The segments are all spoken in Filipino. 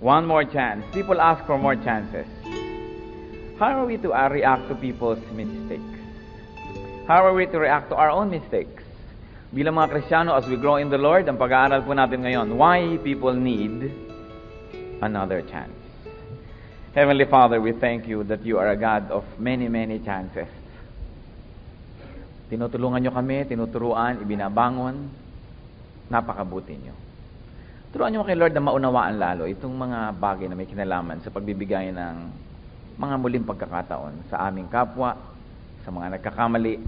One more chance. People ask for more chances. How are we to react to people's mistakes? How are we to react to our own mistakes? Bilang mga Kristiyano, as we grow in the Lord, ang pag-aaral po natin ngayon, why people need another chance. Heavenly Father, we thank you that you are a God of many, many chances. Tinutulungan nyo kami, tinuturuan, ibinabangon, napakabuti nyo. Turuan nyo kay Lord na maunawaan lalo itong mga bagay na may kinalaman sa pagbibigay ng mga muling pagkakataon sa aming kapwa, sa mga nagkakamali,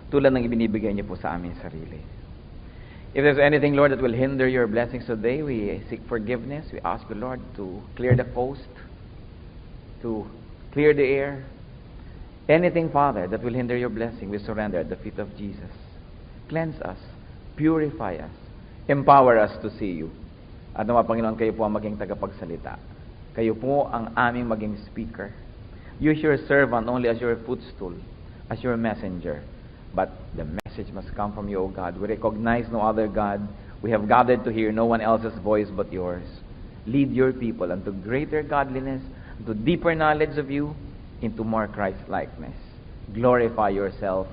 tulad ng ibinibigay niyo po sa aming sarili. If there's anything, Lord, that will hinder your blessings today, we seek forgiveness. We ask you, Lord, to clear the coast, to clear the air. Anything, Father, that will hinder your blessing, we surrender at the feet of Jesus. Cleanse us, purify us, empower us to see you. At nawa, Panginoon, kayo po ang maging tagapagsalita. Kayo po ang aming maging speaker. Use your servant only as your footstool, as your messenger. But the message must come from you, O God. We recognize no other God. We have gathered to hear no one else's voice but yours. Lead your people unto greater godliness, unto deeper knowledge of you, into more Christ-likeness. Glorify yourself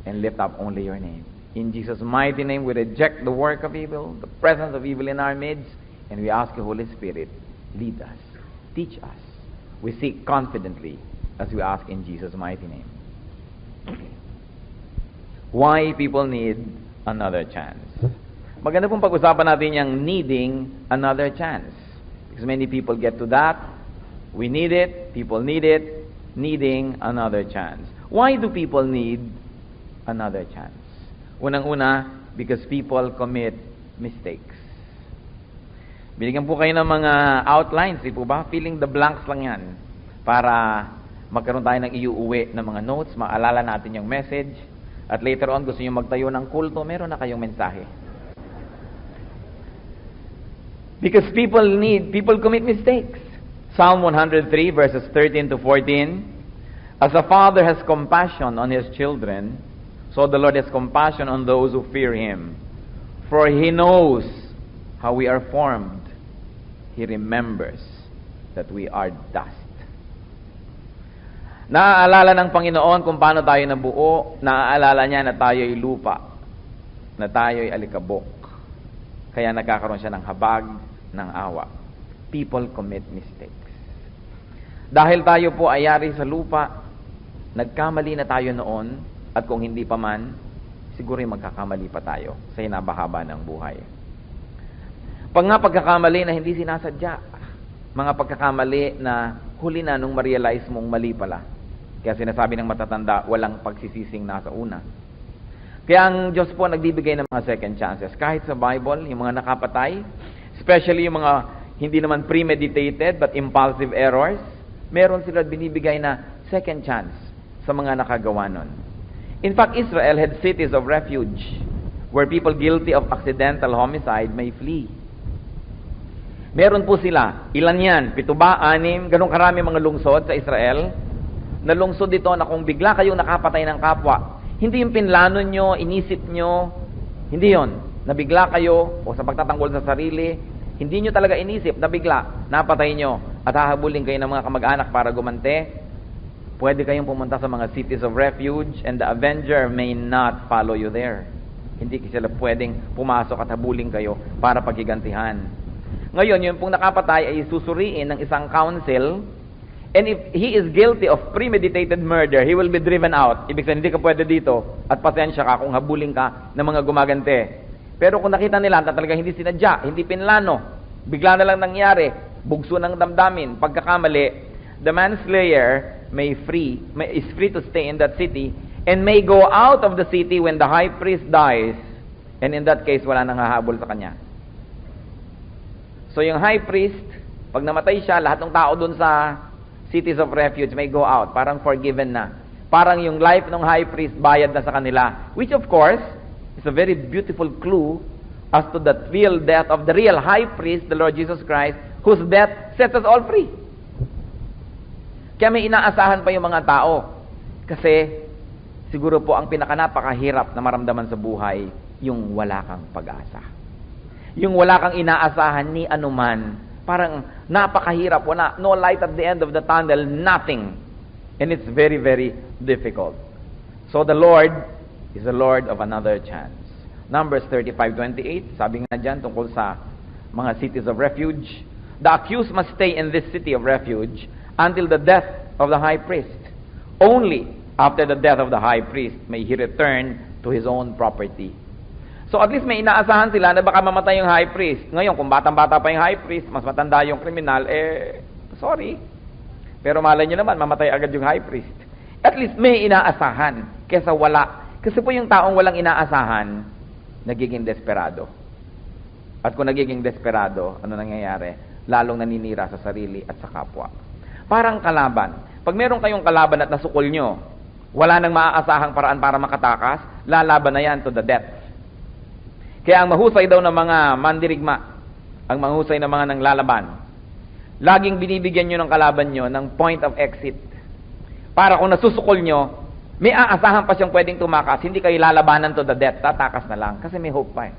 and lift up only your name. In Jesus' mighty name, we reject the work of evil, the presence of evil in our midst, and we ask you, Holy Spirit, lead us, teach us. We seek confidently as we ask in Jesus' mighty name. Why people need another chance. Maganda pong pag-usapan natin yung needing another chance. Because many people get to that. We need it, people need it, needing another chance. Why do people need another chance? Unang-una, because people commit mistakes. Binigyan po kayo ng mga outlines, di po ba? Filling the blanks lang yan. Para magkaroon tayo ng iuuwi ng mga notes, maalala natin yung message. At later on, gusto nyo magtayo ng kulto, meron na kayong mensahe. Because people commit mistakes. Psalm 103 verses 13 to 14. As a father has compassion on his children, so the Lord has compassion on those who fear him. For he knows how we are formed. He remembers that we are dust. Naaalala ng Panginoon kung paano tayo nabuo. Naaalala niya na tayo'y lupa, na tayo'y alikabok. Kaya nagkakaroon siya ng habag, ng awa. People commit mistakes. Dahil tayo po ay yari sa lupa, nagkamali na tayo noon, at kung hindi pa man, siguro magkakamali pa tayo sa hinabahaba ng buhay. Pagkakamali na hindi sinasadya, mga pagkakamali na huli na nung ma-realize mong mali pala. Kaya sinasabi ng matatanda, walang pagsisising nasa una. Kaya ang Diyos po nagbibigay ng mga second chances. Kahit sa Bible, yung mga nakapatay, especially yung mga hindi naman premeditated but impulsive errors, meron sila binibigay na second chance sa mga nakagawa nun. In fact, Israel had cities of refuge where people guilty of accidental homicide may flee. Meron po sila, ilan yan? 7 ba? 6? Ganun karami mga lungsod sa Israel. Na lungsod dito na kung bigla kayong nakapatay ng kapwa, hindi yung pinlano nyo, inisip nyo, hindi yon. Nabigla kayo, o sa pagtatanggol sa sarili, hindi nyo talaga inisip, nabigla, napatay nyo, at hahabulin kayo ng mga kamag-anak para gumante, pwede kayong pumunta sa mga cities of refuge, and the avenger may not follow you there. Hindi sila pwedeng pumasok at habulin kayo para paghigantihan. Ngayon, yung pong nakapatay ay susuriin ng isang council. And if he is guilty of premeditated murder, he will be driven out. Ibig sabihin, hindi ka pwede dito at pasensya ka kung habulin ka ng mga gumagante. Pero kung nakita nila na talaga hindi sinadya, hindi pinlano, bigla na lang nangyari, bugso ng damdamin, pagkakamali, the manslayer is free to stay in that city and may go out of the city when the high priest dies. And in that case, wala nang hahabol sa kanya. So yung high priest, pag namatay siya, lahat ng tao dun sa cities of refuge may go out. Parang forgiven na. Parang yung life ng high priest bayad na sa kanila. Which of course, is a very beautiful clue as to the real death of the real high priest, the Lord Jesus Christ, whose death sets us all free. Kaya may inaasahan pa yung mga tao. Kasi, siguro po ang pinakanapakahirap na maramdaman sa buhay, yung wala kang pag-asa. Yung wala kang inaasahan ni anuman Parang napakahirap, wala, no light at the end of the tunnel, nothing. And it's very, very difficult. So the Lord is the Lord of another chance. Numbers 35:28, sabi nga dyan tungkol sa mga cities of refuge. The accused must stay in this city of refuge until the death of the high priest. Only after the death of the high priest may he return to his own property. So at least may inaasahan sila na baka mamatay yung high priest. Ngayon, kung batang-bata pa yung high priest, mas matanda yung kriminal, sorry. Pero malay nyo naman, mamatay agad yung high priest. At least may inaasahan kesa wala. Kasi po yung taong walang inaasahan, nagiging desperado. At kung nagiging desperado, ano nangyayari? Lalong naninira sa sarili at sa kapwa. Parang kalaban. Pag meron kayong kalaban at nasukol nyo, wala nang maaasahang paraan para makatakas, lalaban na yan to the death. Kaya ang mahusay daw ng mga mandirigma, ang mahusay ng mga nanglalaban, laging binibigyan nyo ng kalaban nyo ng point of exit. Para kung nasusukol nyo, may aasahan pa siyang pwedeng tumakas, hindi kayo lalabanan to the death, tatakas na lang, kasi may hope pa eh.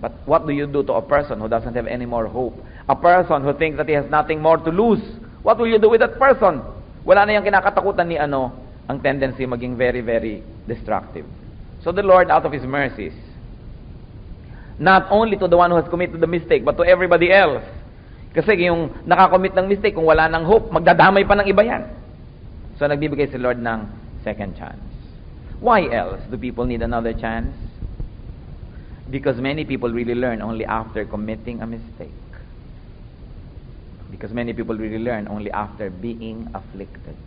But what do you do to a person who doesn't have any more hope? A person who thinks that he has nothing more to lose. What will you do with that person? Wala na yung kinakatakutan ni ang tendency maging very, very destructive. So the Lord, out of His mercies, not only to the one who has committed the mistake, but to everybody else. Kasi yung nakakommit ng mistake, kung wala ng hope, magdadamay pa ng iba yan. So nagbibigay si Lord ng second chance. Why else do people need another chance? Because many people really learn only after committing a mistake. Because many people really learn only after being afflicted.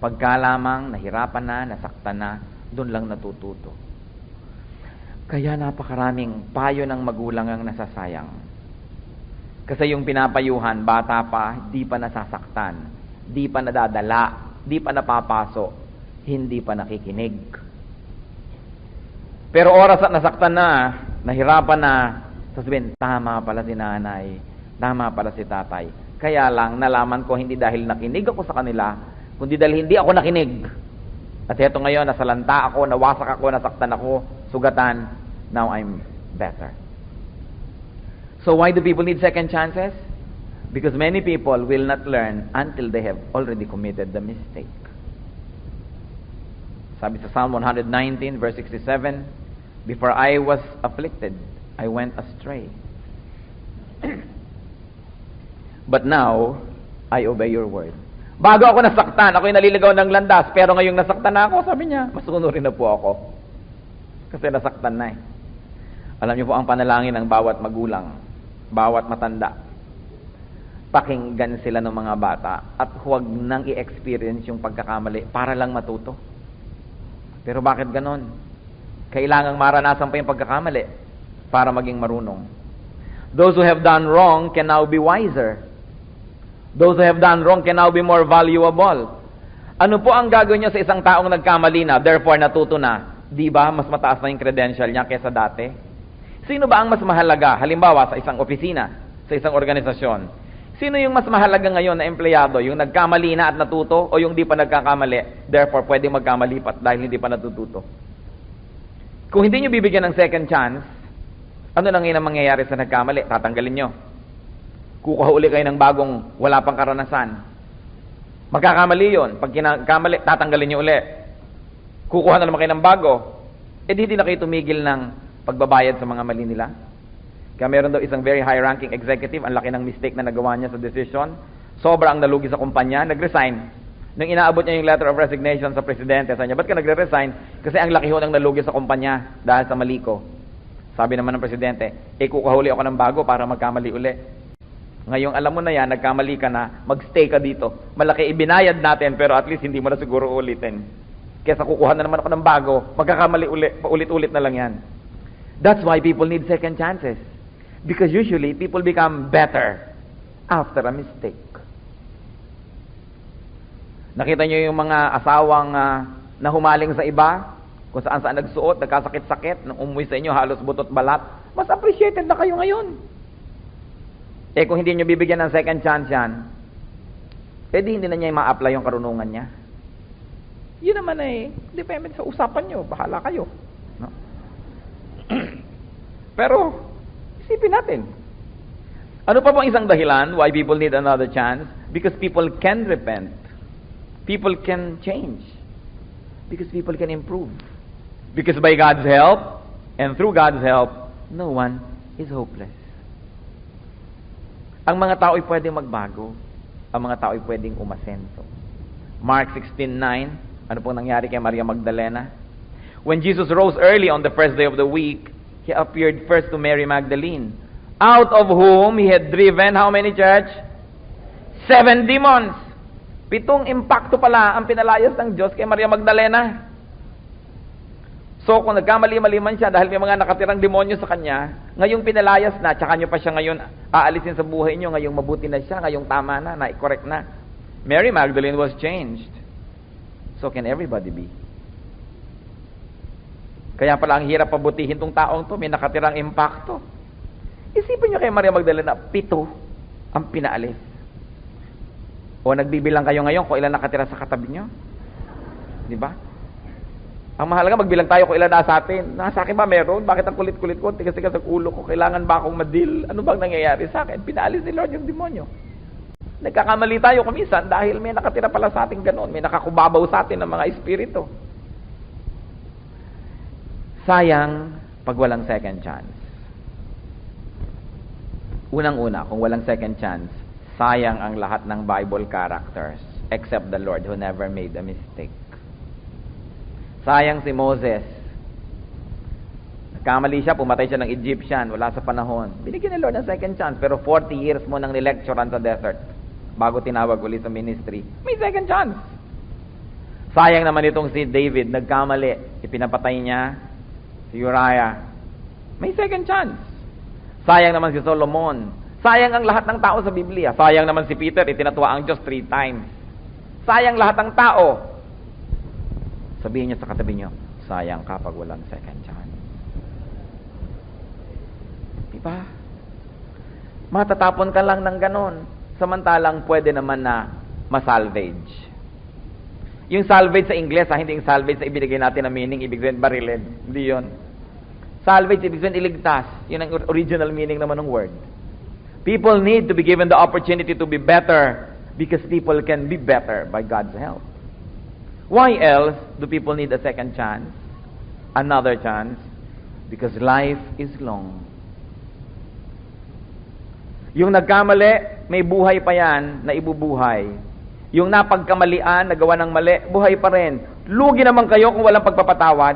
Pagka lamang nahirapan na, nasaktan na, doon lang natututo. Kaya napakaraming payo ng magulang ang nasasayang. Kasi yung pinapayuhan, bata pa, di pa nasasaktan, di pa nadadala, di pa napapaso, hindi pa nakikinig. Pero oras at nasaktan na, nahirapan na, sasabihin, tama pala si nanay, tama pala si tatay. Kaya lang, nalaman ko hindi dahil nakinig ako sa kanila, kundi dahil hindi ako nakinig. At heto ngayon, nasalanta ako, nawasak ako, nasaktan ako, sugatan, now I'm better. So why do people need second chances? Because many people will not learn until they have already committed the mistake. Sabi sa Psalm 119 verse 67, before I was afflicted, I went astray. But now, I obey your word. Bago ako nasaktan, ako'y naliligaw ng landas, pero ngayong nasaktan na ako, sabi niya, masunurin na po ako. Kasi nasaktan na eh. Alam niyo po ang panalangin ng bawat magulang, bawat matanda. Pakinggan sila ng mga bata at huwag nang i-experience yung pagkakamali para lang matuto. Pero bakit ganon? Kailangang maranasan pa yung pagkakamali para maging marunong. Those who have done wrong can now be wiser. Those who have done wrong can now be more valuable. Ano po ang gagawin niyo sa isang taong nagkamali na, therefore natuto na? Di ba mas mataas na yung credential niya kaysa dati? Sino ba ang mas mahalaga? Halimbawa, sa isang opisina, sa isang organisasyon. Sino yung mas mahalaga ngayon na empleyado? Yung nagkamali na at natuto o yung di pa nagkakamali, therefore pwede magkamali pa dahil hindi pa natututo? Kung hindi nyo bibigyan ng second chance, ano lang yun ang mangyayari sa nagkamali? Tatanggalin nyo. Kukuha uli kayo ng bagong wala pang karanasan. Magkakamali yun. Pag kinakamali, tatanggalin nyo uli. Kukuha na naman kayo ng bago. Di na kayo tumigil ng pagbabayad sa mga mali nila. Kaya meron daw isang very high-ranking executive, ang laki ng mistake na nagawa niya sa decision. Sobra ang nalugi sa kumpanya, nag-resign. Nung inaabot niya yung letter of resignation sa presidente, sabi niya, ba't ka nagre-resign? Kasi ang laki ho ng nalugi sa kumpanya dahil sa mali ko. Sabi naman ng presidente, kukahuli ako ng bago para magkamali uli. Ngayong alam mo na yan, nagkamali ka na, magstay ka dito. Malaki ibinayad natin, pero at least hindi mo na siguro ulitin. Kesa kukuha na naman ako ng bago, magkakamali uli, paulit-ulit na lang yan. That's why people need second chances. Because usually, people become better after a mistake. Nakita niyo yung mga asawang na humaling sa iba, kung saan-saan nagsuot, nagkasakit-sakit, nung umuwi sa inyo, halos butot balat, mas appreciated na kayo ngayon. Kung hindi niyo bibigyan ng second chance yan, di hindi na niya ma-apply yung karunungan niya. Yun naman depende sa usapan niyo, bahala kayo. No? Pero, isipin natin, Ano pa bang isang dahilan why people need another chance? Because people can repent. People can change. Because people can improve. Because by God's help, and through God's help, no one is hopeless. Ang mga tao ay pwedeng magbago. Ang mga tao ay pwedeng umasenso. Mark 16:9, ano pong nangyari kay Maria Magdalena? When Jesus rose early on the first day of the week, He appeared first to Mary Magdalene, out of whom He had driven, how many, church? 7 demons. 7 impacto pala ang pinalayas ng Diyos kay Maria Magdalena. So, kung nagkamali-mali man siya dahil may mga nakatirang demonyo sa kanya, ngayong pinalayas na, tsaka nyo pa siya ngayon aalisin sa buhay nyo, ngayong mabuti na siya, ngayong tama na, na-correct na. Mary Magdalene was changed. So can everybody be. Kaya pala ang hirap pabutihin tong taong to, may nakatirang impacto. Isipin nyo kay Maria Magdalena, 7 ang pinaalis. O nagbibilang kayo ngayon kung ilan nakatira sa katabi nyo. Di ba? Ang mahalaga, magbilang tayo kung ilan nasa atin. Nasa akin ba meron? Bakit ang kulit-kulit ko? Tigas-tigas ang ulo ko. Kailangan ba akong madil? Ano bang nangyayari sa akin? Pinaalis ni Lord yung demonyo. Nagkakamali tayo kumisan dahil may nakatira pala sa atin ganoon. May nakakubabaw sa atin ng mga espiritu. Sayang pag walang second chance. Unang-una, kung walang second chance, sayang ang lahat ng Bible characters except the Lord who never made a mistake. Sayang si Moses. Nagkamali siya, pumatay siya ng Egyptian, wala sa panahon. Binigyan ni Lord ng second chance, pero 40 years mo nang nilecturean sa desert bago tinawag ulit sa ministry. May second chance. Sayang naman itong si David, nagkamali, ipinapatay niya si Uriah. May second chance. Sayang naman si Solomon. Sayang ang lahat ng tao sa Biblia. Sayang naman si Peter, itinatwa ang Diyos 3 times. Sayang lahat ng tao. Sabihin niyo sa katabi niyo, sayang kapag walang second chance. Diba? Matatapon ka lang ng ganon. Samantalang pwede naman na masalvage. Yung salvage sa Ingles, hindi yung salvage na ibinigay natin na meaning, ibig sabihin barilin. Hindi yun. Salvage, ibig sabihin iligtas. Yun ang original meaning naman ng word. People need to be given the opportunity to be better because people can be better by God's help. Why else do people need a second chance? Another chance? Because life is long. Yung nagkamali, may buhay pa yan na ibubuhay. Yung napagkamalian, nagawa ng mali, buhay pa rin. Lugi naman kayo kung walang pagpapatawad.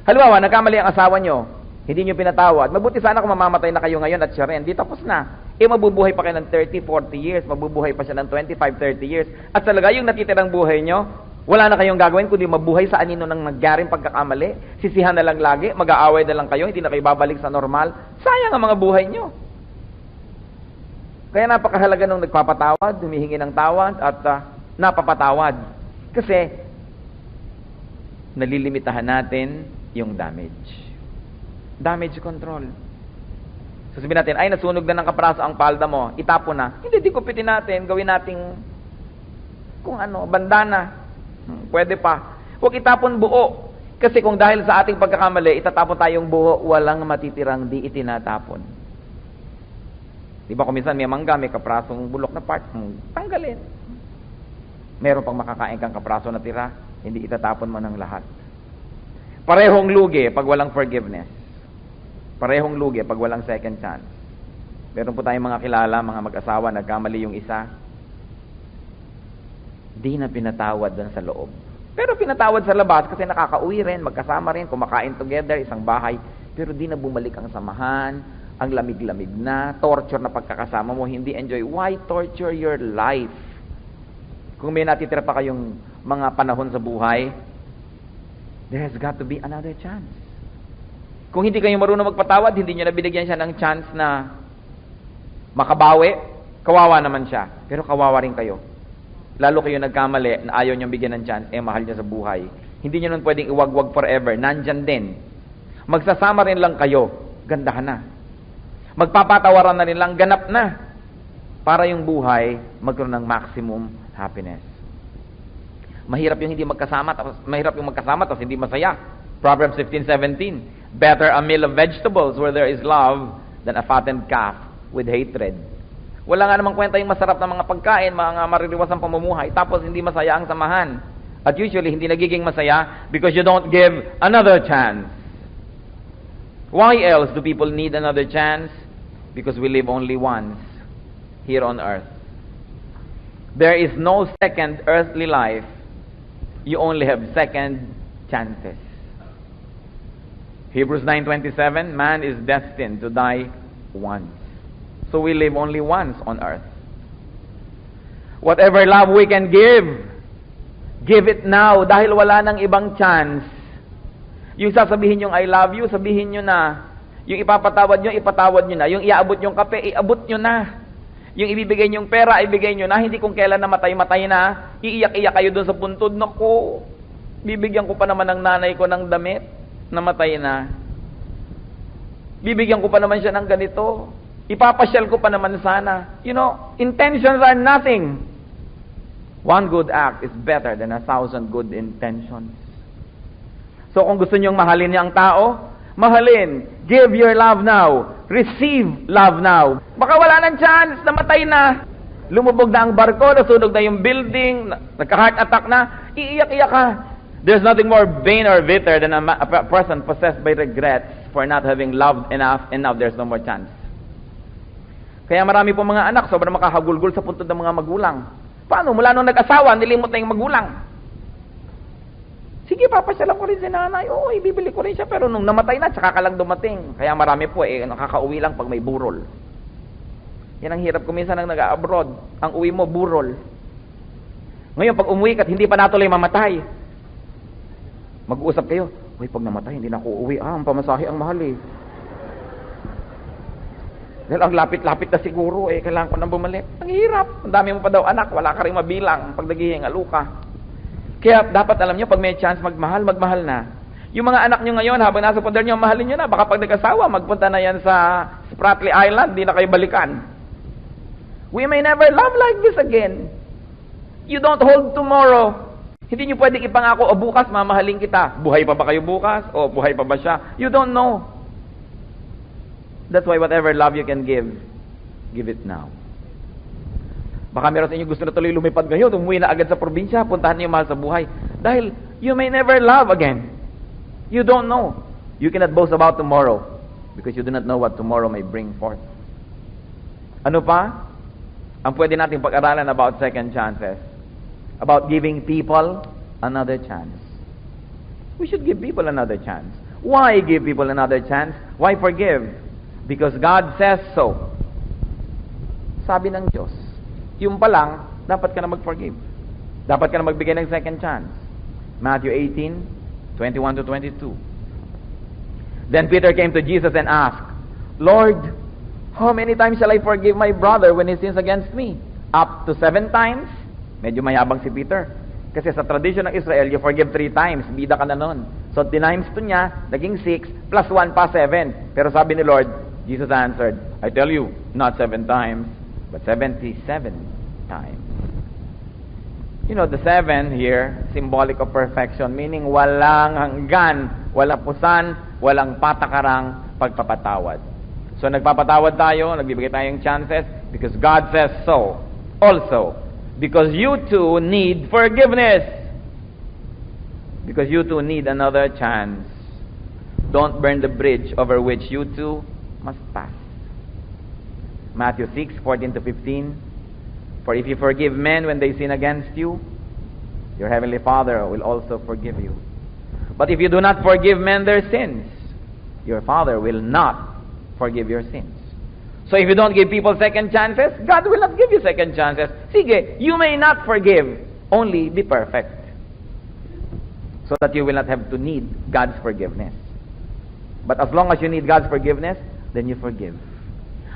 Halimbawa, nagkamali ang asawa nyo, hindi nyo pinatawad. Mabuti sana kung mamamatay na kayo ngayon at siya rin. Di tapos na. Mabubuhay pa kayo ng 30, 40 years. Mabubuhay pa siya ng 25, 30 years. At talaga, yung natitirang buhay nyo, wala na kayong gagawin kundi mabuhay sa anino ng naggaring pagkakamali. Sisihan na lang lagi, mag-aaway na lang kayo, hindi na kayo babalik sa normal. Sayang ang mga buhay nyo. Kaya napakahalaga nung nagpapatawad, humihingi ng tawad, at napapatawad. Kasi, nalilimitahan natin yung damage. Damage control. So sabihin natin, ay nasunog na ng kapraso ang palda mo, itapon na. Hindi, di kupitin natin, gawin nating kung ano, bandana. Pwede pa. Huwag itapon buo. Kasi kung dahil sa ating pagkakamali, itatapon tayong buo, walang matitirang di itinatapon. Di ba kung minsan may mangga, may kaprasong bulok na part, tanggalin. Meron pang makakain kang kapraso na tira, hindi itatapon mo ng lahat. Parehong lugi pag walang forgiveness. Parehong lugi pag walang second chance. Meron po tayong mga kilala, mga mag-asawa, nagkamali yung isa. Di na pinatawad doon sa loob. Pero pinatawad sa labas kasi nakakauwi rin, magkasama rin, kumakain together, isang bahay. Pero di na bumalik ang samahan, ang lamig-lamig na, torture na pagkakasama mo, hindi enjoy. Why torture your life? Kung may natitira pa kayong mga panahon sa buhay, there has got to be another chance. Kung hindi kayo marunong magpatawad, hindi nyo na binigyan siya ng chance na makabawi, kawawa naman siya. Pero kawawa rin kayo. Lalo kayo nagkamali na ayaw niyong bigyan ng chance, mahal niya sa buhay. Hindi niyo nun pwedeng iwagwag forever. Nandyan din. Magsasama rin lang kayo. Gandahan na. Magpapatawaran na rin lang. Ganap na. Para yung buhay magkaroon ng maximum happiness. Mahirap yung magkasama tapos hindi masaya. Proverbs 15:17. Better a meal of vegetables where there is love than a fattened calf with hatred. Wala nga namang kwenta yung masarap na mga pagkain, mga maririwasang pamumuhay, tapos hindi masaya ang samahan. At usually, hindi nagiging masaya because you don't give another chance. Why else do people need another chance? Because we live only once here on earth. There is no second earthly life. You only have second chances. Hebrews 9:27, man is destined to die once. So we live only once on earth. Whatever love we can give it now dahil wala nang ibang chance. Yung sasabihin yung I love you, sabihin nyo na. Yung ipapatawad nyo na. Yung iaabot yung kape, iabot nyo na. Yung ibibigay nyong pera, ibigay nyo na. Hindi kung kailan na matay na. Iiyak-iyak kayo doon sa puntod. Naku, bibigyan ko pa naman ng nanay ko ng damit. Namatay na. Bibigyan ko pa naman siya ng ganito. Ipapasyal ko pa naman sana. You know, intentions are nothing. One good act is better than 1,000 good intentions. So kung gusto niyong mahalin niya ang tao, mahalin. Give your love now. Receive love now. Baka wala nang chance, namatay na. Lumubog na ang barko, nasunog na yung building, nagka-heart attack na, iiyak-iyak ka. There's nothing more vain or bitter than a person possessed by regrets for not having loved enough, and now there's no more chance. Kaya marami po mga anak, sobrang makahagulgol sa puntod ng mga magulang. Paano? Mula nung nag-asawa, nilimot na yung magulang. Sige, papasyalan ko rin si nanay. Oo, ibibili ko rin siya. Pero nung namatay na, tsaka ka lang dumating. Kaya marami po, nakakauwi lang pag may burol. Yan ang hirap kuminsan ng nag-abroad. Ang uwi mo, burol. Ngayon, pag umuwi ka at hindi pa natuloy mamatay, mag-uusap kayo. Uy, pag namatay, hindi na ako uuwi. Ang pamasahe ang mahal eh. Dahil ang lapit-lapit na siguro kailangan ko nang bumalik. Ang hirap. Ang dami mo pa daw anak, wala ka rin mabilang pag naghihingalo ka. Kaya dapat alam nyo, pag may chance magmahal, magmahal na. Yung mga anak nyo ngayon, habang nasa poder nyo, mahalin nyo na. Baka pag nag-asawa, magpunta na yan sa Spratly Island, di na kayo balikan. We may never love like this again. You don't hold tomorrow. Hindi nyo pwedeng ipangako, o bukas mamahalin kita. Buhay pa ba kayo bukas? O buhay pa ba siya? You don't know. That's why whatever love you can give it now. Baka meron sa inyo gusto na tuloy lumipad ngayon, umuwi na agad sa probinsya, puntahan niyo yung mahal sa buhay. Dahil you may never love again. You don't know. You cannot boast about tomorrow because you do not know what tomorrow may bring forth. Ano pa? Ang pwede nating pag-aralan about second chances. About giving people another chance. We should give people another chance. Why give people another chance? Why forgive? Because God says so. Sabi ng Diyos. Yung pa lang, dapat ka na mag-forgive. Dapat ka na magbigay ng second chance. Matthew 18:21-22. Then Peter came to Jesus and asked, Lord, how many times shall I forgive my brother when he sins against me? Up to 7 times? Medyo mayabang si Peter. Kasi sa tradition ng Israel, you forgive 3 times. Bida ka na nun. So, times 2 niya, naging 6, plus 1 pa 7. Pero sabi ni Lord, Jesus answered, I tell you, not 7 times, but 77 times. You know, the 7 here, symbolic of perfection, meaning walang hanggan, walang pusan, walang patakarang pagpapatawad. So, nagpapatawad tayo, nagbibigay tayong chances, because God says so. Also, because you too need forgiveness. Because you too need another chance. Don't burn the bridge over which you too must pass. Matthew 6:14-15. For if you forgive men when they sin against you, your heavenly Father will also forgive you. But if you do not forgive men their sins, your Father will not forgive your sins. So if you don't give people second chances, God will not give you second chances. Sige, you may not forgive, only be perfect. So that you will not have to need God's forgiveness. But as long as you need God's forgiveness, then you forgive.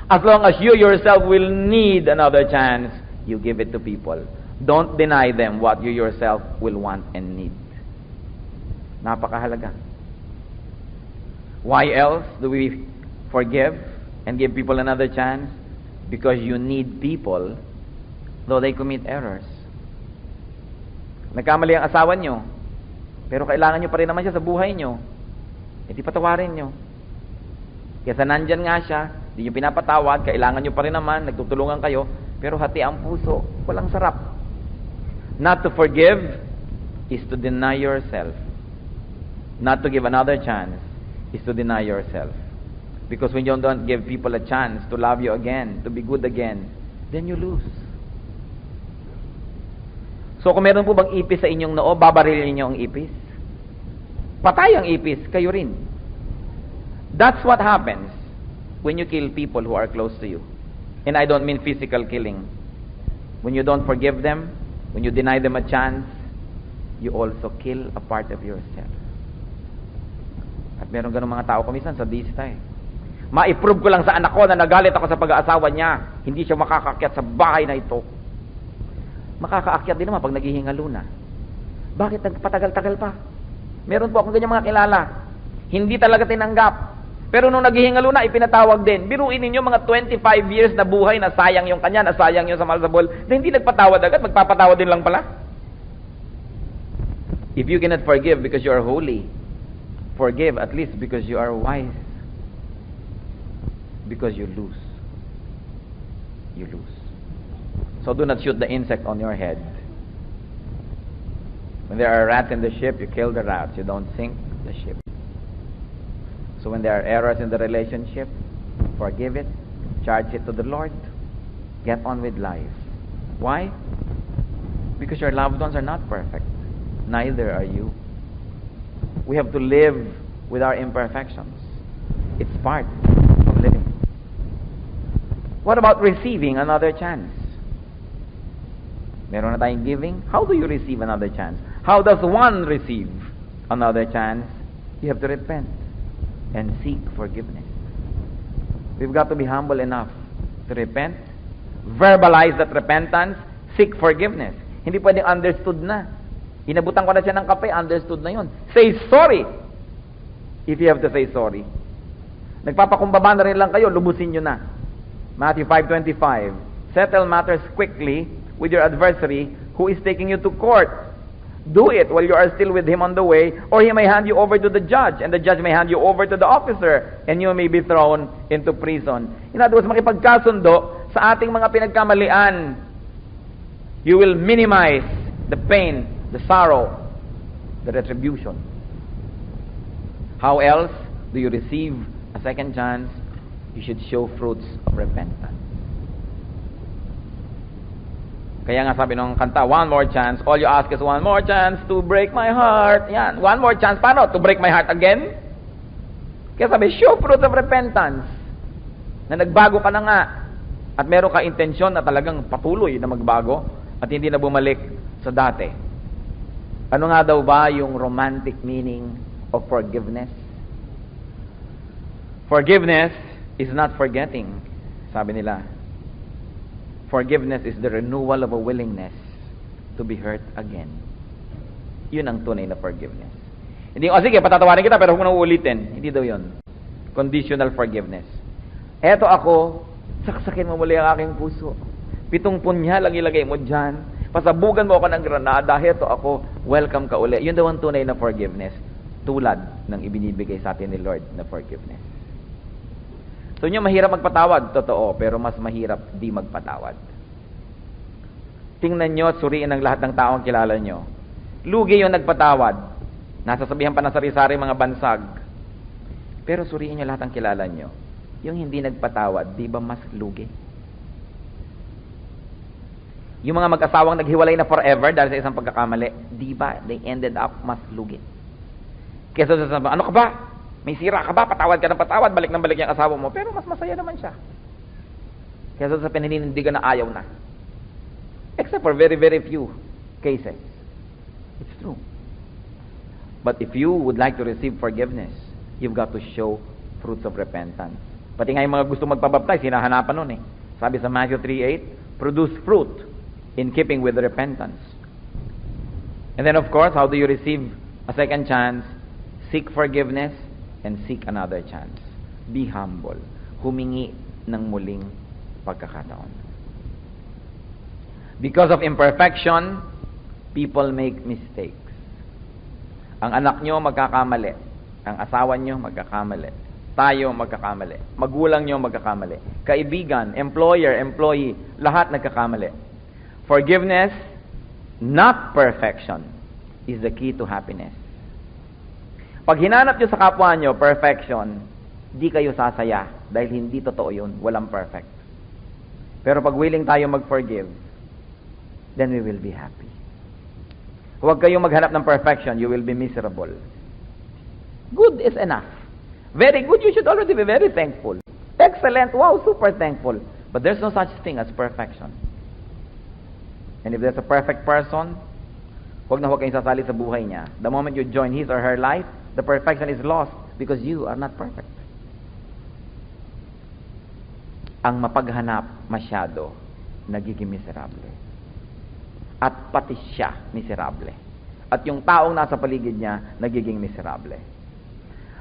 As long as you yourself will need another chance, you give it to people. Don't deny them what you yourself will want and need. Napakahalaga. Why else do we forgive and give people another chance? Because you need people, though they commit errors. Nagkamali ang asawa nyo, pero kailangan nyo pa rin naman siya sa buhay nyo. E di patawarin nyo. Kesa nandyan nga siya, Hindi nyo pinapatawad, kailangan nyo pa rin naman, nagtutulungan kayo, pero hati ang puso, walang sarap. Not to forgive is to deny yourself. Not to give another chance is to deny yourself. Because when you don't give people a chance to love you again, to be good again, then you lose. So kung meron po bang ipis sa inyong noo, babarilin niyo ang ipis? Patay ang ipis, kayo rin. That's what happens when you kill people who are close to you. And I don't mean physical killing. When you don't forgive them, when you deny them a chance, you also kill a part of yourself. At meron ganun mga tao kumisan sa sadista eh. Ma-prove ko lang sa anak ko na nagalit ako sa pag-aasawa niya, hindi siya makakaakyat sa bahay na ito. Makakaakyat din naman pag naghihingalo na. Bakit nagpatagal-tagal pa? Meron po akong ganyan mga kilala. Hindi talaga tinanggap. Pero nung naghihingalo na, ipinatawag din. Biruin ninyo mga 25 years na buhay na sayang yung kanya, na sayang yung sa malsabol, na hindi nagpatawad agad, magpapatawad din lang pala. If you cannot forgive because you are holy, forgive at least because you are wise. Because you lose. You lose. So do not shoot the insect on your head. When there are rats in the ship, you kill the rats. You don't sink the ship. So when there are errors in the relationship, forgive it, charge it to the Lord, get on with life. Why? Because your loved ones are not perfect. Neither are you. We have to live with our imperfections. It's part of living. What about receiving another chance? Meron na tayong giving. How do you receive another chance? How does one receive another chance? You have to repent and seek forgiveness. We've got to be humble enough to repent, verbalize that repentance, seek forgiveness. Hindi pwedeng understood na. Inabutan ko na siya ng kape, understood na yun. Say sorry if you have to say sorry. Nagpapakumbaba na rin lang kayo, lubusin nyo na. Matthew 5:25. Settle matters quickly with your adversary who is taking you to court. Do it while you are still with him on the way, or he may hand you over to the judge, and the judge may hand you over to the officer, and you may be thrown into prison. In other words, makipagkasundo sa ating mga pinagkamalian. You will minimize the pain, the sorrow, the retribution. How else do you receive a second chance? You should show fruits of repentance. Kaya nga sabi nung kanta, one more chance. All you ask is one more chance to break my heart. Yan, one more chance. Paano? To break my heart again? Kaya sabi, show fruits of repentance. Na nagbago ka na nga. At meron ka intensyon na talagang patuloy na magbago at hindi na bumalik sa dati. Ano nga daw ba yung romantic meaning of forgiveness? Forgiveness is not forgetting, sabi nila. Forgiveness is the renewal of a willingness to be hurt again. Yun ang tunay na forgiveness. Hindi, sige, patatawarin kita pero huwag mo nang uulitin. Hindi daw yun. Conditional forgiveness. Eto ako, saksakin mo muli ang aking puso. 7 punya lang ilagay mo dyan. Pasabugan mo ako ng granada. Eto ako, welcome ka uli. Yun daw ang tunay na forgiveness. Tulad ng ibinibigay sa atin ni Lord na forgiveness. So nyo, mahirap magpatawad, totoo, pero mas mahirap di magpatawad. Tingnan nyo at suriin ang lahat ng taong kilala nyo. Lugi yung nagpatawad. Nasasabihan pa ng sari-sari mga bansag. Pero suriin nyo lahat ng kilala nyo. Yung hindi nagpatawad, di ba mas lugi? Yung mga mag-asawang naghiwalay na forever dahil sa isang pagkakamali, di ba they ended up mas lugi? Kesa sa ano ka ba? May sira ka ba? Patawad ka ng patawad, balik ng balik yung asawa mo. Pero mas masaya naman siya. Kesa sa pininindigan na ayaw na. Except for very, very few cases. It's true. But if you would like to receive forgiveness, you've got to show fruits of repentance. Pati nga yung mga gusto magpabaptize, hinahanapan nun eh. Sabi sa Matthew 3:8, produce fruit in keeping with repentance. And then of course, how do you receive a second chance? Seek forgiveness and seek another chance. Be humble. Humingi ng muling pagkakataon. Because of imperfection, people make mistakes. Ang anak nyo magkakamali. Ang asawa nyo magkakamali. tayo magkakamali. Magulang nyo magkakamali. Kaibigan, employer, employee, lahat nagkakamali. Forgiveness, not perfection, is the key to happiness. Pag hinanap nyo sa kapwa nyo, perfection, di kayo sasaya dahil hindi totoo yun. Walang perfect. Pero pag willing tayo mag-forgive, then we will be happy. Huwag kayong maghanap ng perfection, you will be miserable. Good is enough. Very good, you should already be very thankful. Excellent, wow, super thankful. But there's no such thing as perfection. And if there's a perfect person, huwag na huwag kayong sasali sa buhay niya. The moment you join his or her life, the perfection is lost because you are not perfect. Ang mapaghanap masyado, nagiging miserable. At pati siya, miserable. At yung taong nasa paligid niya, nagiging miserable.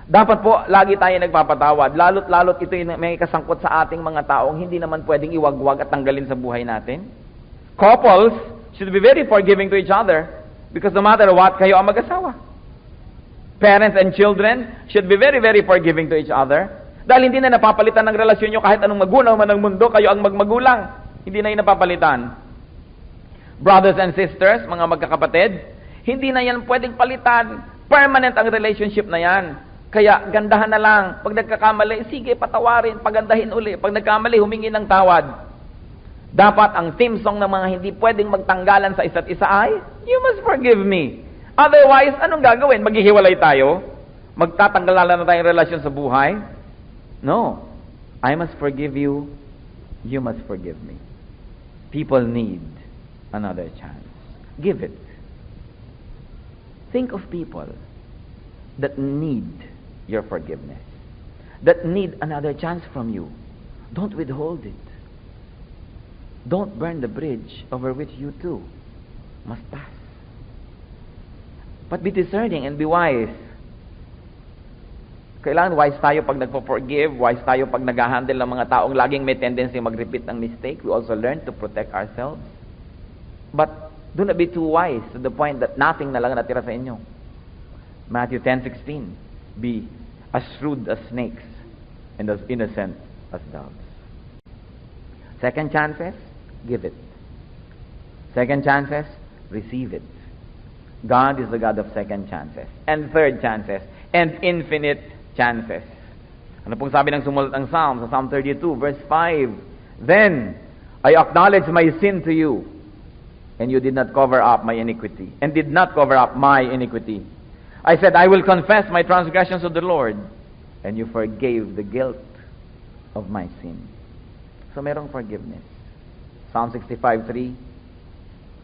Dapat po, lagi tayo nagpapatawad. Lalo't ito yung may kasangkot sa ating mga taong hindi naman pwedeng iwagwag at tanggalin sa buhay natin. Couples should be very forgiving to each other because no matter what, kayo ang mag-asawa. Parents and children should be very, very forgiving to each other. Dahil hindi na napapalitan ng relasyon nyo kahit anong magunaw man ng mundo, kayo ang magmagulang. Hindi na yun napapalitan. Brothers and sisters, mga magkakapatid, hindi na yan pwedeng palitan. Permanent ang relationship na yan. Kaya gandahan na lang. Pag nagkakamali, sige, patawarin, pagandahin uli. Pag nagkamali, humingi ng tawad. Dapat ang theme song ng mga hindi pwedeng magtanggalan sa isa't isa ay, you must forgive me. Otherwise, anong gagawin? Maghihiwalay tayo? Magtatanggalan na tayong relasyon sa buhay? No. I must forgive you. You must forgive me. People need another chance. Give it. Think of people that need your forgiveness, that need another chance from you. Don't withhold it. Don't burn the bridge over which you too must pass. But be discerning and be wise. Kailangan wise tayo pag nagpo-forgive, wise tayo pag nag-handle ng mga taong laging may tendency mag-repeat ng mistake. We also learn to protect ourselves. But do not be too wise to the point that nothing na lang natira sa inyo. Matthew 10:16, be as shrewd as snakes and as innocent as doves. Second chances, give it. Second chances, receive it. God is the God of second chances. And third chances. And infinite chances. Ano pong sabi ng sumulat ng Psalm, sa Psalm 32, verse 5? Then, I acknowledge my sin to you, and you did not cover up my iniquity, and did not cover up my iniquity. I said, I will confess my transgressions to the Lord, and you forgave the guilt of my sin. So merong forgiveness. Psalm 65:3,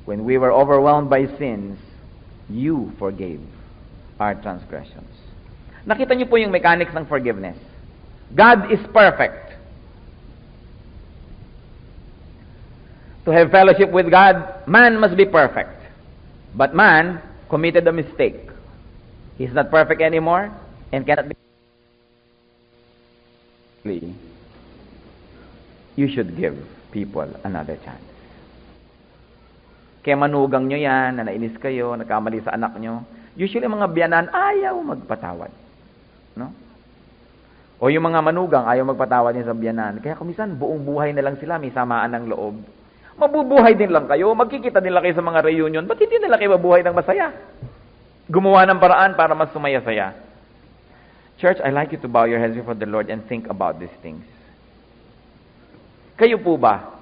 when we were overwhelmed by sins, you forgave our transgressions. Nakita niyo po yung mechanics ng forgiveness. God is perfect. To have fellowship with God, man must be perfect. But man committed a mistake. He's not perfect anymore and cannot be. You should give people another chance. Kaya manugang nyo yan, na nainis kayo, nagkamali sa anak nyo. Usually mga biyanan, ayaw magpatawad. No? O yung mga manugang, ayaw magpatawad niya sa biyanan. Kaya kumisan, buong buhay na lang sila, may samaan ng loob. Mabubuhay din lang kayo, magkikita din lang kayo sa mga reunion, ba't hindi nila kayo mabuhay ng masaya? Gumawa ng paraan para mas sumaya-saya. Church, I'd like you to bow your heads before the Lord and think about these things. Kayo po ba,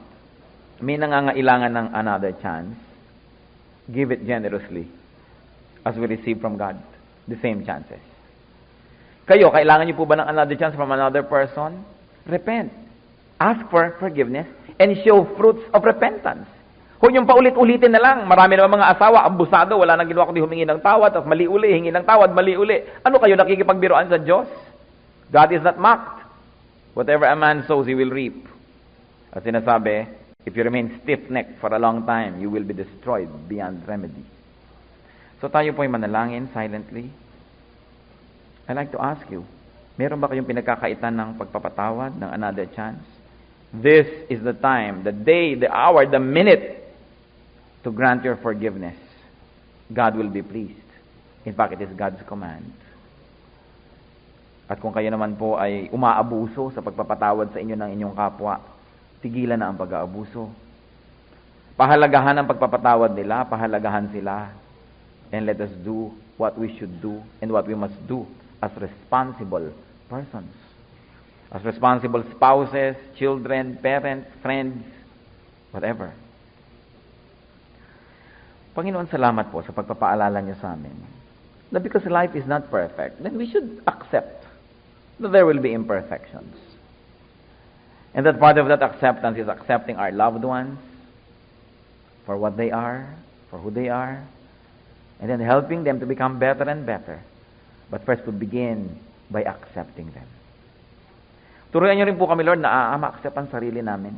may nangangailangan ng another chance? Give it generously as we receive from God the same chances. Kayo, kailangan niyo po ba ng another chance from another person? Repent. Ask for forgiveness and show fruits of repentance. Huwag niyong paulit-ulitin na lang. Marami naman mga asawa, abusado, wala nang ginawa kundi humingi ng tawad, tapos mali uli, hingi ng tawad, mali uli. Ano kayo, nakikipagbiroan sa Diyos? God is not mocked. Whatever a man sows, he will reap. At sinasabi, if you remain stiff-necked for a long time, you will be destroyed beyond remedy. So tayo po'y manalangin silently. I'd like to ask you, meron ba kayong pinagkakaitan ng pagpapatawad, ng another chance? This is the time, the day, the hour, the minute to grant your forgiveness. God will be pleased. In fact, it is God's command. At kung kayo naman po ay umaabuso sa pagpapatawad sa inyo ng inyong kapwa, tigilan na ang pag-aabuso. Pahalagahan ang pagpapatawad nila, pahalagahan sila, and let us do what we should do and what we must do as responsible persons. As responsible spouses, children, parents, friends, whatever. Panginoon, salamat po sa pagpapaalala niyo sa amin. That because life is not perfect, then we should accept that there will be imperfections. And that part of that acceptance is accepting our loved ones for what they are, for who they are, and then helping them to become better and better. But first to begin by accepting them. Turuan niyo rin po kami, Lord, na ma-accept ang sarili namin.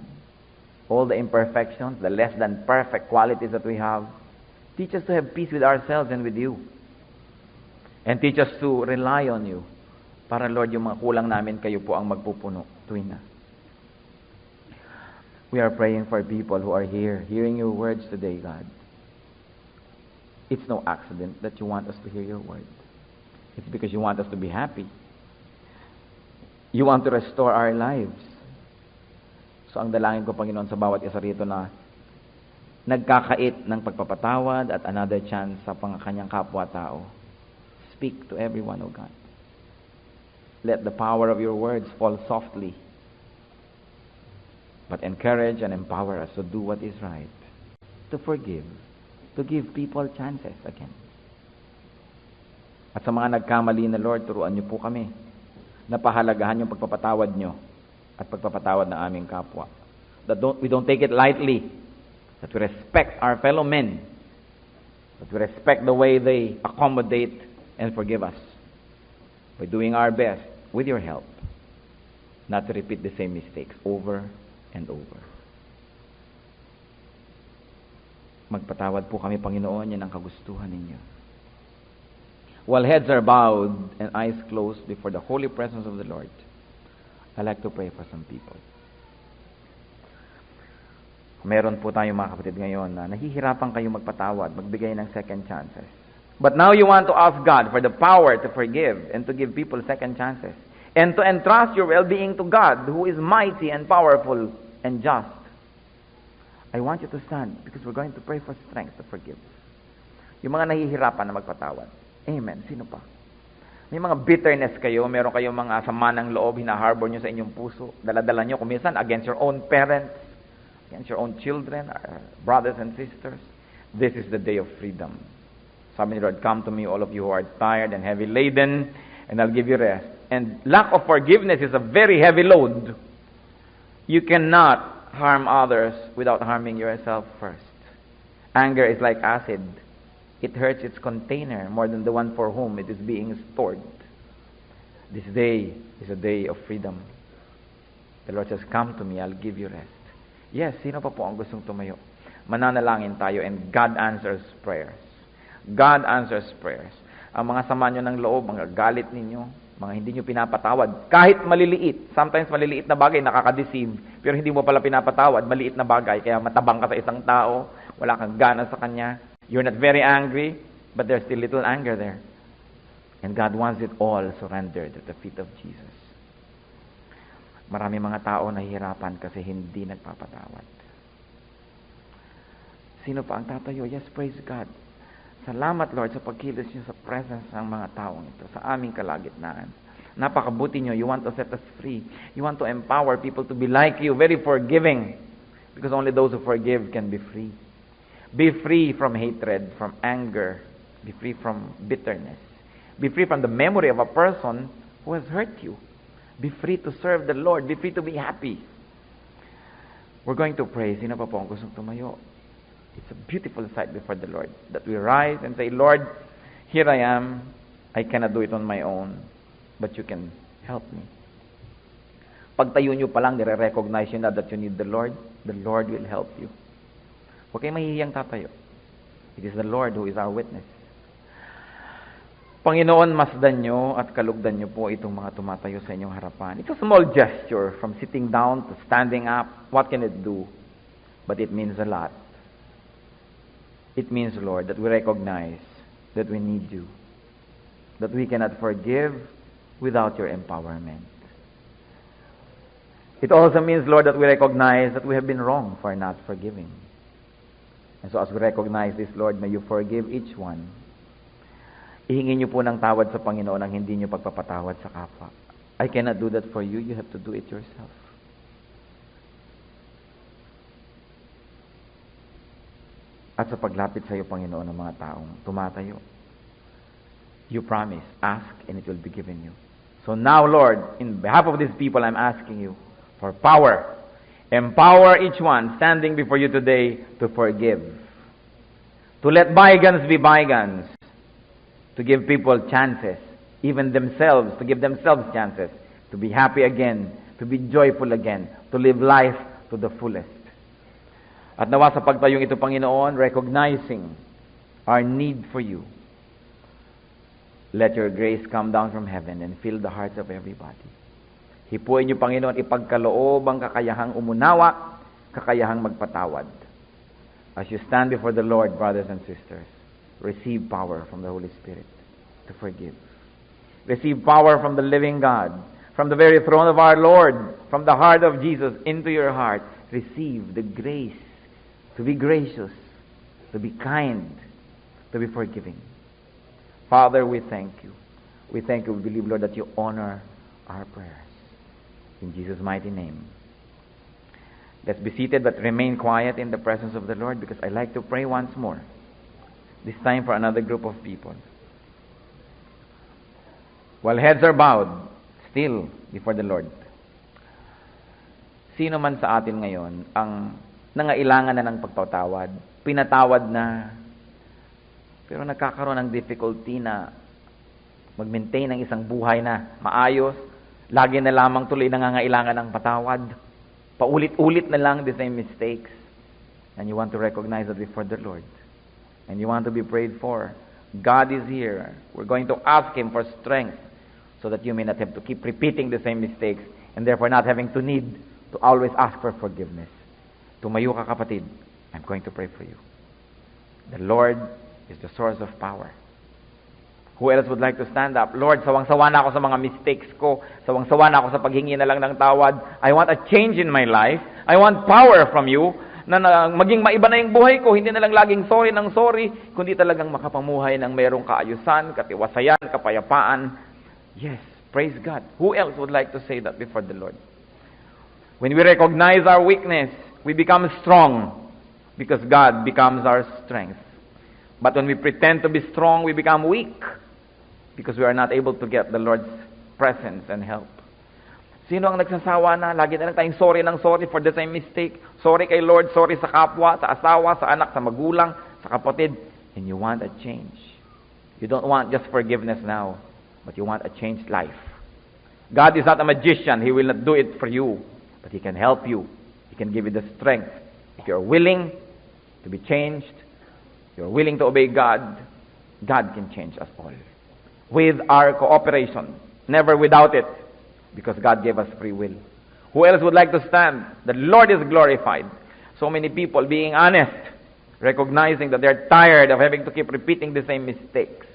All the imperfections, the less than perfect qualities that we have. Teach us to have peace with ourselves and with you. And teach us to rely on you. Para, Lord, yung mga kulang namin, kayo po ang magpupuno tuwing na. We are praying for people who are here, hearing your words today, God. It's no accident that you want us to hear your word. It's because you want us to be happy. You want to restore our lives. So, ang dalangin ko, Panginoon, sa bawat isa rito na nagkakait ng pagpapatawad at another chance sa kanyang kapwa-tao. Speak to everyone, O God. Let the power of your words fall softly, but encourage and empower us to do what is right, to forgive, to give people chances again. At sa mga nagkamali na, Lord, turuan niyo po kami na pahalagahan yung pagpapatawad niyo at pagpapatawad ng aming kapwa. That we don't take it lightly, that we respect our fellow men, that we respect the way they accommodate and forgive us by doing our best with your help, not to repeat the same mistakes over and over. Magpatawad po kami, Panginoon, yan ang kagustuhan ninyo. While heads are bowed and eyes closed before the holy presence of the Lord, I'd like to pray for some people. Meron po tayong mga kapatid ngayon na nahihirapan kayo magpatawad, magbigay ng second chances. But now you want to ask God for the power to forgive and to give people second chances. And to entrust your well-being to God, who is mighty and powerful and just. I want you to stand because we're going to pray for strength to forgive. Yung mga nahihirapan na magpatawad. Amen. Sino pa? May mga bitterness kayo, meron kayong mga sama ng loob, hinaharbor nyo sa inyong puso. Daladala nyo kuminsan against your own parents, against your own children, brothers and sisters. This is the day of freedom. Sabi ni Lord, come to me, all of you who are tired and heavy laden, and I'll give you rest. And lack of forgiveness is a very heavy load. You cannot harm others without harming yourself first. Anger is like acid. It hurts its container more than the one for whom it is being stored. This day is a day of freedom. The Lord says, come to me, I'll give you rest. Yes, sino pa po ang gustong tumayo? Mananalangin tayo and God answers prayers. God answers prayers. Ang mga sama nyo ng loob, mga galit ninyo, mga hindi nyo pinapatawad, kahit maliliit, sometimes maliliit na bagay nakaka-deceive, pero hindi mo pala pinapatawad, maliit na bagay, kaya matabang ka sa isang tao, wala kang gana sa kanya, you're not very angry, but there's still little anger there. And God wants it all surrendered at the feet of Jesus. Marami mga tao nahihirapan kasi hindi nagpapatawad. Sino pa ang tatayo? Yes, praise God. Salamat, Lord, sa pagkilos niyo sa presence ng mga taong ito, sa aming kalagitnaan. Napakabuti niyo. You want to set us free. You want to empower people to be like you, very forgiving. Because only those who forgive can be free. Be free from hatred, from anger. Be free from bitterness. Be free from the memory of a person who has hurt you. Be free to serve the Lord. Be free to be happy. We're going to pray. Sino pa po ang gustong tumayo? It's a beautiful sight before the Lord that we rise and say, Lord, here I am. I cannot do it on my own, but you can help me. Pagtayo nyo pa lang, nire-recognize nyo na that you need the Lord will help you. Huwag kayong mahihiyang tatayo. It is the Lord who is our witness. Panginoon, masdan nyo at kalugdan nyo po itong mga tumatayo sa inyong harapan. It's a small gesture from sitting down to standing up. What can it do? But it means a lot. It means, Lord, that we recognize that we need you. That we cannot forgive without your empowerment. It also means, Lord, that we recognize that we have been wrong for not forgiving. And so as we recognize this, Lord, may you forgive each one. Ihingi niyo po ng tawad sa Panginoon ang hindi niyo pagpapatawad sa kapwa. I cannot do that for you. You have to do it yourself. At sa paglapit sa iyo, Panginoon, ng mga taong tumatayo, you promise, ask and it will be given you. So now, Lord, in behalf of these people, I'm asking you for power. Empower each one standing before you today to forgive. To let bygones be bygones. To give people chances. Even themselves, to give themselves chances. To be happy again. To be joyful again. To live life to the fullest. At nawa sa pagtayong ito, Panginoon, recognizing our need for you, let your grace come down from heaven and fill the hearts of everybody. Hipuin niyo, Panginoon, ipagkaloob ang kakayahang umunawa, kakayahang magpatawad. As you stand before the Lord, brothers and sisters, receive power from the Holy Spirit to forgive. Receive power from the living God, from the very throne of our Lord, from the heart of Jesus into your heart. Receive the grace to be gracious, to be kind, to be forgiving. Father, we thank you. We thank you. We believe, Lord, that you honor our prayers. In Jesus' mighty name. Let's be seated but remain quiet in the presence of the Lord because I'd like to pray once more. This time for another group of people. While heads are bowed, still before the Lord. Sino man sa atin ngayon ang nangailangan na ng pagpatawad, pinatawad na, pero nagkakaroon ng difficulty na mag-maintain ng isang buhay na maayos, lagi na lamang tuloy nangangailangan ng patawad, paulit-ulit na lang the same mistakes, and you want to recognize that before the Lord, and you want to be prayed for. God is here. We're going to ask Him for strength so that you may not have to keep repeating the same mistakes and therefore not having to need to always ask for forgiveness. Tumayo ka, kapatid. I'm going to pray for you. The Lord is the source of power. Who else would like to stand up? Lord, sawang-sawa na ako sa mga mistakes ko. Sawang-sawa na ako sa paghingi na lang ng tawad. I want a change in my life. I want power from you. Na maging maiba na yung buhay ko. Hindi na lang laging sorry ng sorry. Kundi talagang makapamuhay ng mayroong kaayusan, katiwasayan, kapayapaan. Yes, praise God. Who else would like to say that before the Lord? When we recognize our weakness, we become strong because God becomes our strength. But when we pretend to be strong, we become weak because we are not able to get the Lord's presence and help. Sino ang nagsasawa na? Lagi na lang tayong sorry ng sorry for the same mistake. Sorry kay Lord, sorry sa kapwa, sa asawa, sa anak, sa magulang, sa kapatid. And you want a change. You don't want just forgiveness now, but you want a changed life. God is not a magician. He will not do it for you, but He can help you. He can give you the strength. If you're willing to be changed, you're willing to obey God, God can change us all. With our cooperation, never without it, because God gave us free will. Who else would like to stand? The Lord is glorified. So many people being honest, recognizing that they're tired of having to keep repeating the same mistakes.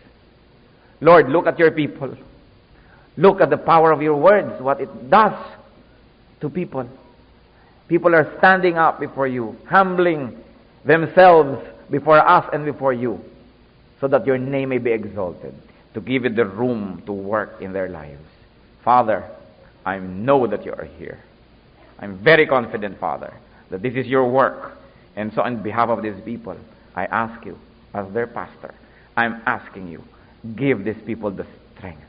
Lord, look at your people. Look at the power of your words, what it does to people. People are standing up before you, humbling themselves before us and before you, so that your name may be exalted, to give you the room to work in their lives. Father, I know that you are here. I'm very confident, Father, that this is your work. And so on behalf of these people, I ask you, as their pastor, I'm asking you, give these people the strength.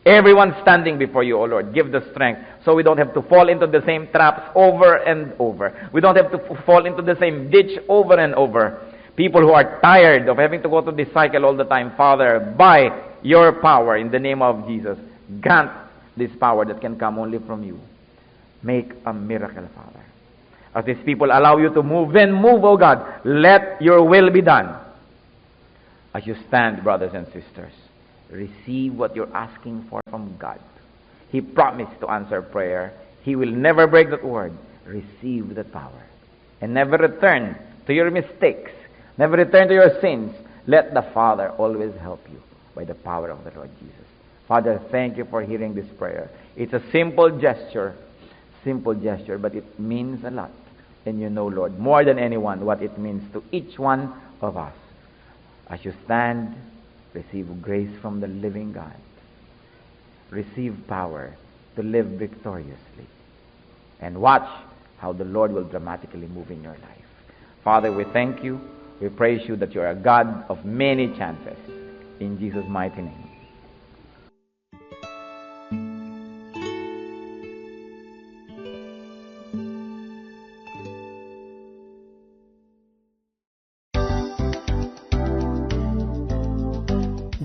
Everyone standing before you, O Lord, give the strength so we don't have to fall into the same traps over and over. We don't have to fall into the same ditch over and over. People who are tired of having to go through this cycle all the time, Father, by your power in the name of Jesus, grant this power that can come only from you. Make a miracle, Father. As these people allow you to move, then move, O God. Let your will be done. As you stand, brothers and sisters, receive what you're asking for from God. He promised to answer prayer. He will never break that word. Receive that power. And never return to your mistakes. Never return to your sins. Let the Father always help you by the power of the Lord Jesus. Father, thank you for hearing this prayer. It's a simple gesture, but it means a lot. And you know, Lord, more than anyone, what it means to each one of us. As you stand, receive grace from the living God. Receive power to live victoriously. And watch how the Lord will dramatically move in your life. Father, we thank you. We praise you that you are a God of many chances. In Jesus' mighty name.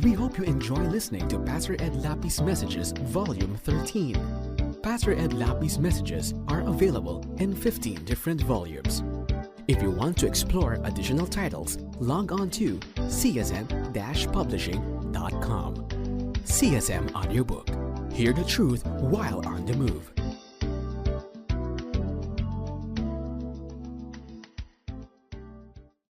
We hope you enjoy listening to Pastor Ed Lapi's Messages, Volume 13. Pastor Ed Lapi's messages are available in 15 different volumes. If you want to explore additional titles, log on to csm-publishing.com. CSM Audiobook. Hear the truth while on the move.